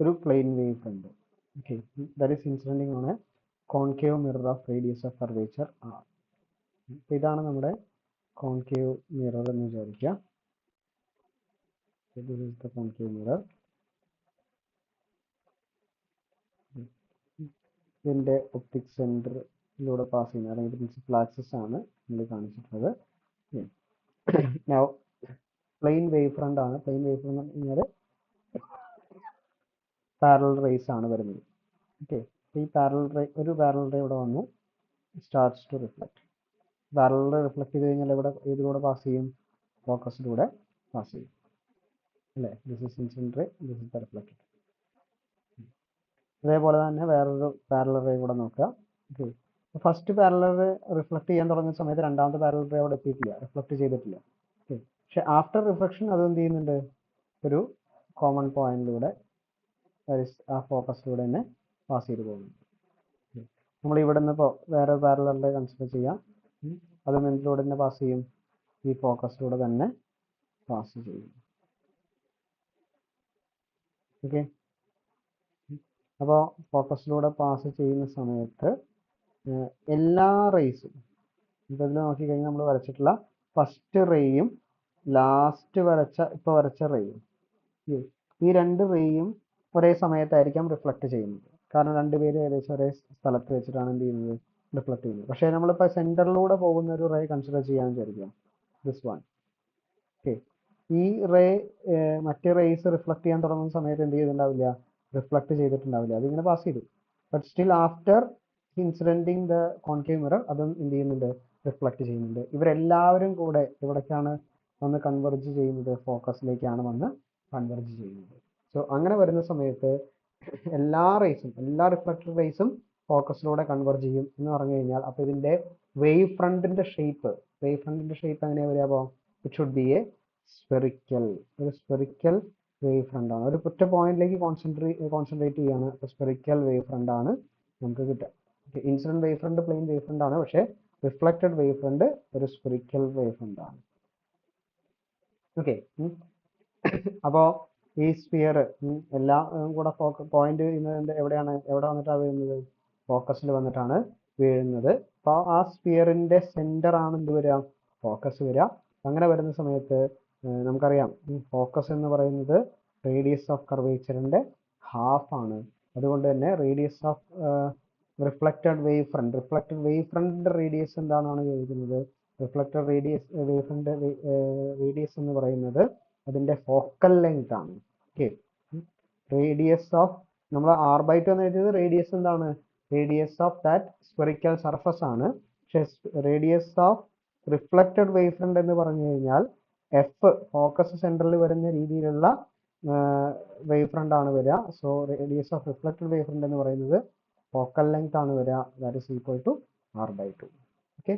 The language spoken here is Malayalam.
ഒരു plane wave front. Okay, that is incidenting on a concave mirror of radius of curvature R. ഇതാണ് നമ്മുടെ കോൺകേവ് മിറർ എന്ന് വിചാരിക്കുക. This is the concave mirror. ഇതിൻ്റെ ഒപ്റ്റിക് സെൻറ്ററിലൂടെ പാസ് ചെയ്യുന്ന അല്ലെങ്കിൽ പ്രിൻസിപ്പൽ ആക്സിസ് ആണ് നമ്മൾ കാണിച്ചിട്ടുള്ളത്. പ്ലെയിൻ വേവ് ഫ്രണ്ട് ആണ്. പ്ലെയിൻ വേവ് ഫ്രണ്ട് എന്ന് പറഞ്ഞാൽ പാരലൽ റേസ് ആണ് വരുന്നത്. ഓക്കെ, ഈ പാരലൽ റേ, ഒരു പാരലൽ റേ ഇവിടെ വന്നു, starts to reflect. Parallel ray reflect ചെയ്ത് കഴിഞ്ഞാൽ ഇവിടെ ഇതിലൂടെ പാസ് ചെയ്യും, ഫോക്കസിലൂടെ പാസ് ചെയ്യും അല്ലേ. This is incident ray, this is the reflected. അതേപോലെ തന്നെ വേറൊരു പാരലൽ റേ കൂടെ നോക്കുക. Okay, first parallel ray reflect ചെയ്യാൻ തുടങ്ങിയ സമയത്ത് രണ്ടാമത്തെ പാരലൽ റേ അവിടെ എത്തിയിട്ടില്ല, റിഫ്ലക്ട് ചെയ്തിട്ടില്ല. ഓക്കെ, പക്ഷെ ആഫ്റ്റർ റിഫ്ലക്ഷൻ അത് എന്ത് ചെയ്യുന്നുണ്ട്, ഒരു കോമൺ പോയിന്റിലൂടെ ആ ഫോക്കസിലൂടെ തന്നെ പാസ് ചെയ്ത് പോകുന്നു. നമ്മൾ ഇവിടെ നിന്ന് ഇപ്പോൾ വേറെ പാരലൽ റേ കൺസിഡർ ചെയ്യാം. അതും എന്തിലൂടെ തന്നെ പാസ് ചെയ്യും, ഈ ഫോക്കസിലൂടെ തന്നെ പാസ് ചെയ്യും. ഓക്കെ, അപ്പോൾ ഫോക്കസിലൂടെ പാസ് ചെയ്യുന്ന സമയത്ത് എല്ലാ റേസും, ഇപ്പോൾ ഇതിൽ നോക്കിക്കഴിഞ്ഞാൽ നമ്മൾ വരച്ചിട്ടുള്ള ഫസ്റ്റ് റേയും ലാസ്റ്റ് ഇപ്പോൾ വരച്ച റേയും, ഈ രണ്ട് റേയും ഒരേ സമയത്തായിരിക്കാം റിഫ്ലക്ട് ചെയ്യുന്നത്. കാരണം രണ്ടുപേരും ഏകദേശം ഒരേ സ്ഥലത്ത് വെച്ചിട്ടാണ് എന്ത് ചെയ്യുന്നത്, റിഫ്ലക്ട് ചെയ്യുന്നത്. പക്ഷേ നമ്മളിപ്പോൾ സെൻറ്ററിലൂടെ പോകുന്ന ഒരു റേ കൺസിഡർ ചെയ്യാമെന്ന് വിചാരിക്കാം, ദിസ് വൺ. ഓക്കെ, ഈ റേ മറ്റേ റേസ് റിഫ്ലക്ട് ചെയ്യാൻ തുടങ്ങുന്ന സമയത്ത് എന്ത് ചെയ്തിട്ടുണ്ടാവില്ല, റിഫ്ലക്ട് ചെയ്തിട്ടുണ്ടാവില്ല, അതിങ്ങനെ പാസ് ചെയ്തു. But still after incidenting the concave mirror അതും എന്ത് ചെയ്യുന്നുണ്ട്, റിഫ്ലക്ട് ചെയ്യുന്നുണ്ട്. ഇവരെല്ലാവരും കൂടെ എവിടേക്കാണ് വന്ന് കൺവെർജ് ചെയ്യുന്നത്, ഫോക്കസിലേക്കാണ് വന്ന് കൺവെർജ് ചെയ്യുന്നത്. സോ അങ്ങനെ വരുന്ന സമയത്ത് എല്ലാ റേസും, എല്ലാ റിഫ്ലക്റ്റഡ് റേസും ഫോക്കസിലൂടെ കൺവെർജ് ചെയ്യും എന്ന് പറഞ്ഞു കഴിഞ്ഞാൽ, അപ്പോൾ ഇതിൻ്റെ വേവ് ഫ്രണ്ടിൻ്റെ ഷേപ്പ് എങ്ങനെയാണ് വരിക, അപ്പോൾ it should be A spherical, ഒരു സ്പെറിക്കൽ വേവ് ഫ്രണ്ട് ആണ്. ഒരു ഒറ്റ പോയിന്റിലേക്ക് കോൺസെൻട്രേറ്റ് ചെയ്യാണ്, സ്പെറിക്കൽ വേവ് ഫ്രണ്ട് ആണ് നമുക്ക് കിട്ടുക. Incident wave front plane wave front ആണ്, പക്ഷേ റിഫ്ലക്റ്റഡ് വേവ് ഫ്രണ്ട് ഒരു സ്പെറിക്കൽ വേവ് ഫ്രണ്ട് ആണ്. ഓക്കെ, അപ്പോൾ ഈ സ്ഫിയർ എല്ലാം കൂടെ പോയിന്റ് എവിടെ വന്നിട്ടാണ് വീഴുന്നത്, ഫോക്കസിൽ വന്നിട്ടാണ് വീഴുന്നത്. അപ്പോൾ ആ സ്ഫിയറിന്റെ സെന്റർ ആണ് എന്ത് വരിക, ഫോക്കസ് വരിക. അങ്ങനെ വരുന്ന സമയത്ത് നമുക്കറിയാം ഫോക്കസ് എന്ന് പറയുന്നത് റേഡിയസ് ഓഫ് കർവേച്ചറിന്റെ ഹാഫ് ആണ്. അതുകൊണ്ട് തന്നെ റേഡിയസ് ഓഫ് റിഫ്ലക്റ്റഡ് വേവ് ഫ്രണ്ടിന്റെ റേഡിയസ് എന്താണെന്നാണ് ചോദിക്കുന്നത്. റിഫ്ലക്റ്റഡ് വേവ് ഫ്രണ്ട് റേഡിയസ് എന്ന് പറയുന്നത് അതിന്റെ ഫോക്കൽ ലെങ്ത് ആണ്. ഓക്കെ, റേഡിയസ് ഓഫ് നമ്മൾ r/2 എന്ന് എഴുതിയത് റേഡിയസ് എന്താണ്, radius of that spherical surface ആണ്. പക്ഷേ radius of reflected wave front എന്ന് പറഞ്ഞു കഴിഞ്ഞാൽ എഫ്, ഫോക്കസ് സെന്ററിൽ വരുന്ന രീതിയിലുള്ള വേവ് ഫ്രണ്ട് ആണ് വരിക. So radius of reflected wave front എന്ന് പറയുന്നത് ഫോക്കൽ ലെങ്ത് ആണ് വരിക, that is equal to r/2. Okay,